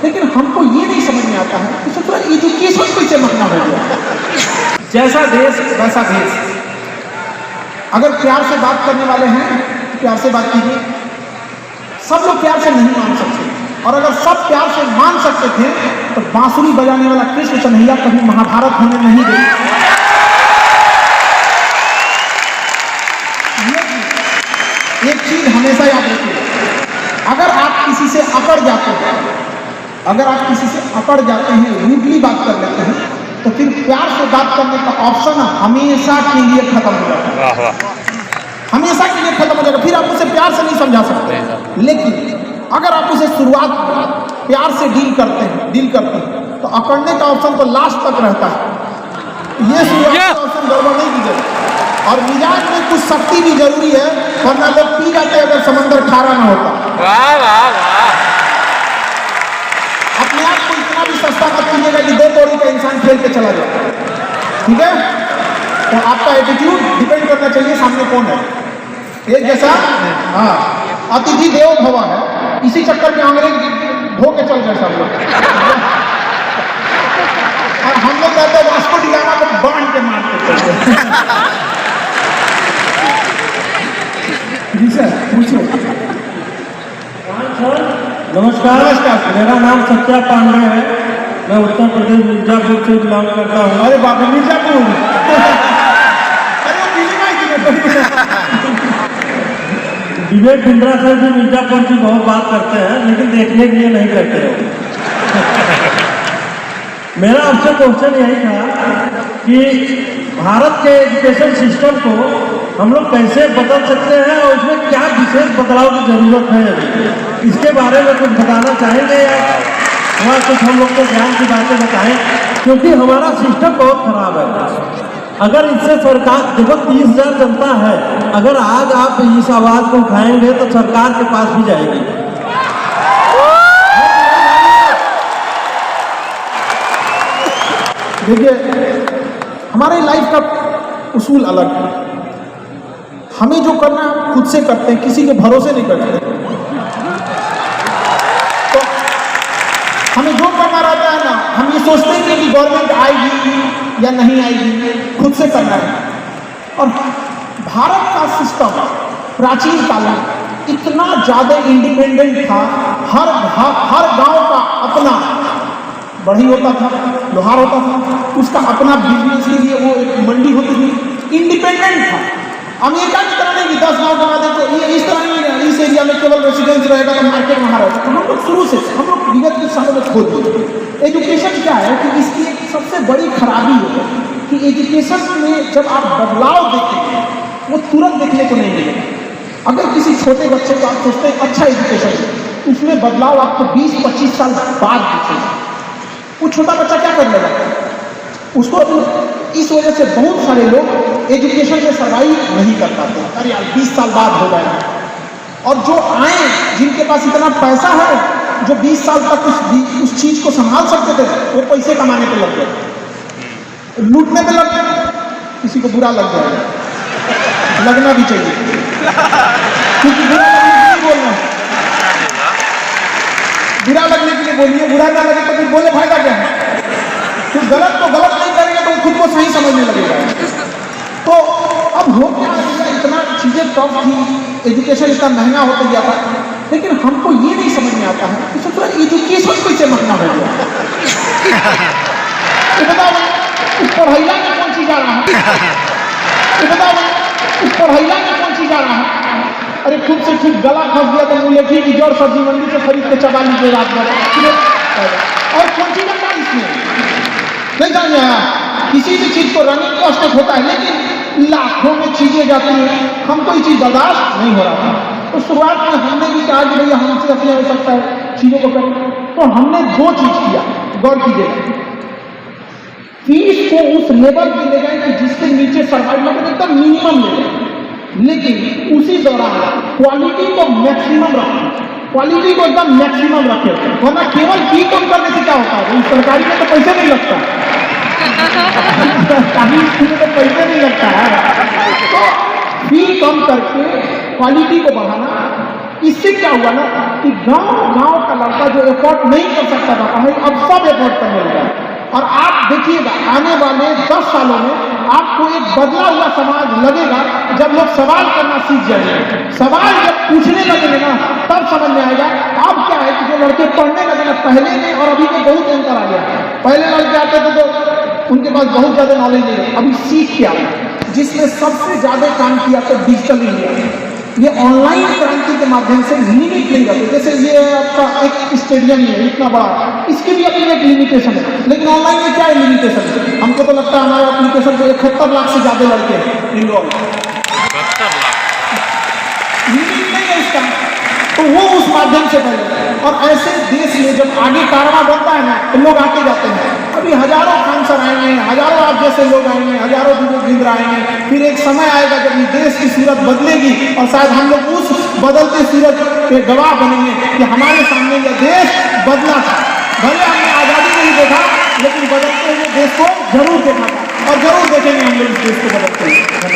लेकिन हमको ये नहीं समझ में आता है कि थोड़ा एजुकेशन कैसे महंगा हो गया। जैसा देश वैसा भेष। अगर प्यार से बात करने वाले हैं तो प्यार से बात कीजिए। सब लोग प्यार से नहीं मान सकते, और अगर सब प्यार से मान सकते थे तो बांसुरी बजाने वाला कृष्ण कन्हैया कभी महाभारत होने नहीं गई। एक चीज हमेशा याद रखिए, अगर आप किसी से अकड़ जाते हैं, रूडली बात कर लेते हैं, तो फिर प्यार से बात करने का ऑप्शन हमेशा के लिए खत्म हो जाता है। हमेशा के लिए खत्म हो जाएगा। फिर आप उसे प्यार से नहीं समझा सकते। लेकिन अगर आप उसे शुरुआत में प्यार से डील करते हैं तो अकड़ने का ऑप्शन तो लास्ट तक रहता है। ये शुरुआत का ऑप्शन गड़बड़ नहीं की जाए। और मिजाज में कुछ शक्ति भी जरूरी है, वरना लोग पी जाते अगर समंदर खारा ना होता। अपने आप को इतना भी सस्ता मत कीजिएगा कि 2 कौड़ी का इंसान खेल के चला जाए। ठीक है, तो आपका एटीट्यूड डिपेंड करना चाहिए सामने कौन है। एक जैसा हाँ, अतिथि देवो भव है, इसी चक्कर में अंग्रेज धो के चल गए सब लोग। और हम लोग कहते हैं वास्को डी गामा को बांध के मारते जी सर, पूछो। नमस्कार, मेरा नाम सत्या पांडे है। मैं उत्तर प्रदेश मिर्जापुर से बिलोंग करता हूँ। अरे बाबा, मिर्जापुर। विवेक बिंद्रा सर भी मिर्जापुर की बहुत बात करते हैं, लेकिन देखने के लिए नहीं करते हो। मेरा आपसे क्वेश्चन यही था कि भारत के एजुकेशन सिस्टम को हम लोग कैसे बदल सकते हैं और उसमें क्या विशेष बदलाव की जरूरत है अभी, इसके बारे में कुछ बताना चाहेंगे या हमारा कुछ हम लोग को ज्ञान की बातें बताएं, क्योंकि हमारा सिस्टम बहुत खराब है। अगर इससे सरकार देखो 30,000 जनता है, अगर आज आप इस आवाज को उठाएंगे तो सरकार के पास भी जाएगी। देखिए, हमारे लाइफ का उसूल अलग है। हमें जो करना है हम खुद से करते हैं, किसी के भरोसे नहीं करते। तो हमें जो करना रहता है ना, हम ये सोचते हैं कि गवर्नमेंट आएगी या नहीं आएगी, खुद से करना है। और भारत का सिस्टम प्राचीन काल में इतना ज़्यादा इंडिपेंडेंट था। हर गांव का अपना बढ़ी होता था, लोहार होता था, उसका अपना बिजनेस के लिए वो एक मंडी होती थी, इंडिपेंडेंट था। अमेरिका की तरह नहीं कि 10 गाँव बना दे तो ये इस तरह नहीं है, इस एरिया में केवल रेसिडेंस रहेगा तो मार्केट वहाँ रहेगा। हम लोग शुरू से हम लोग विगत के सालों में खोज दिए। एजुकेशन क्या है कि इसकी एक सबसे बड़ी खराबी है कि एजुकेशन में जब आप बदलाव देखेंगे वो तुरंत देखने को नहीं मिलेगा। अगर किसी छोटे बच्चे को आप सोचते हैं अच्छा एजुकेशन, उसमें बदलाव आपको 20-25 साल बाद दिखेगा। वो छोटा बच्चा क्या कर लेगा, उसको इस वजह से बहुत सारे लोग एजुकेशन में सर्वाइव नहीं कर पाते। अरे यार 20 साल बाद हो जाएगा। और जो आए जिनके पास इतना पैसा है, जो 20 साल तक उस चीज को संभाल सकते थे, वो पैसे कमाने पे लग गए, लूटने पे लग गए। किसी को बुरा लग जाएगा, लगना भी चाहिए, क्योंकि बुरा लगने के लिए बोलना है, बुरा लगने के लिए बोलिए, बुरा ना लगे तो फिर बोले फायदा क्या है। तो गलत को गलत नहीं करेंगे तो खुद को सही समझने लगेगा। तो अब हो क्या, इतना चीजें टफ थी, एजुकेशन इतना महंगा होता गया था, लेकिन हमको ये नहीं समझ में आता है कि थोड़ा एजुकेशन कैसे महंगा हो गया। ये बताओ, उस पढ़ाईला में कौन चीज आ रहा है? ये बताओ, उस पढ़ाईला में कौन चीज आ रहा है? अरे खुद से खुद गला फंस गया तो मुलेठी की जड़ सब्जी मंडी से खरीद के चबा लीजिए रात भर, और कौन चीज आता है इसमें नहीं समझ आया। किसी भी चीज को रनिंग कॉस्ट होता है, लेकिन लाखों में चीजें जाती हैं, हमको ये चीज बर्दाश्त नहीं हो रहा था। तो शुरुआत में हमने भी कहा कि भैया हमसे अपनी आवश्यकता है चीजों को करें। तो हमने 2 चीज किया, गौर कीजिए, फीस को उस लेवल पे ले गए कि जिसके नीचे सर्वाइव मतलब एकदम मिनिमम ले गए, लेकिन उसी दौरान क्वालिटी को मैक्सिमम रखें, क्वालिटी को एकदम मैक्सिमम रखें। वरना केवल फी कम करने से क्या होता है, सरकारी में तो पैसे नहीं लगता, कहीं स्कूल में तो पैसे नहीं लगता है। तो फी कम करके क्वालिटी को बढ़ाना, इससे क्या हुआ ना, कि गांव का लड़का जो एफोर्ड नहीं कर सकता था पढ़ाई, अब सब एफोर्ड करने लगा। और आप देखिएगा आने वाले 10 सालों में आपको एक बदला हुआ समाज लगेगा जब लोग सवाल करना सीख जाएंगे। सवाल जब पूछने लगेंगे ना तब समझ में आएगा। अब क्या है कि जो लड़के पढ़ने लगे ना, पहले में और अभी में बहुत अंतर आ गया। पहले लड़के आते थे तो उनके पास बहुत ज्यादा नॉलेज नहीं है, अभी सीख क्या जिसमें सबसे ज्यादा काम किया तो डिजिटल इंडिया। ये ऑनलाइन क्रांति के माध्यम से लिमिट नहीं रहते। जैसे ये आपका एक स्टेडियम है इतना बड़ा, इसकी भी अपनी एक लिमिटेशन है, लेकिन ऑनलाइन में क्या है लिमिटेशन है? हमको तो लगता है हमारे एप्लीकेशन को 71 लाख से ज्यादा लड़के इनरोल, लिमिट नहीं है इसका, तो वो उस माध्यम से पहले। और ऐसे देश में जब आगे कारवां बढ़ता है ना तो लोग आते जाते हैं। अभी हजारों खान सर आएंगे, हजारों आप जैसे लोग आएंगे, हजारों विवेक बिंद्रा आएंगे। फिर एक समय आएगा जब ये देश की सूरत बदलेगी और शायद हम लोग उस बदलते सूरत के गवाह बनेंगे कि हमारे सामने यह देश बदला था। भले हमने आज़ादी नहीं देखा, लेकिन बदलते हुए देश को जरूर देखा था और जरूर देखेंगे हम लोग इस देश को बदलते हुए।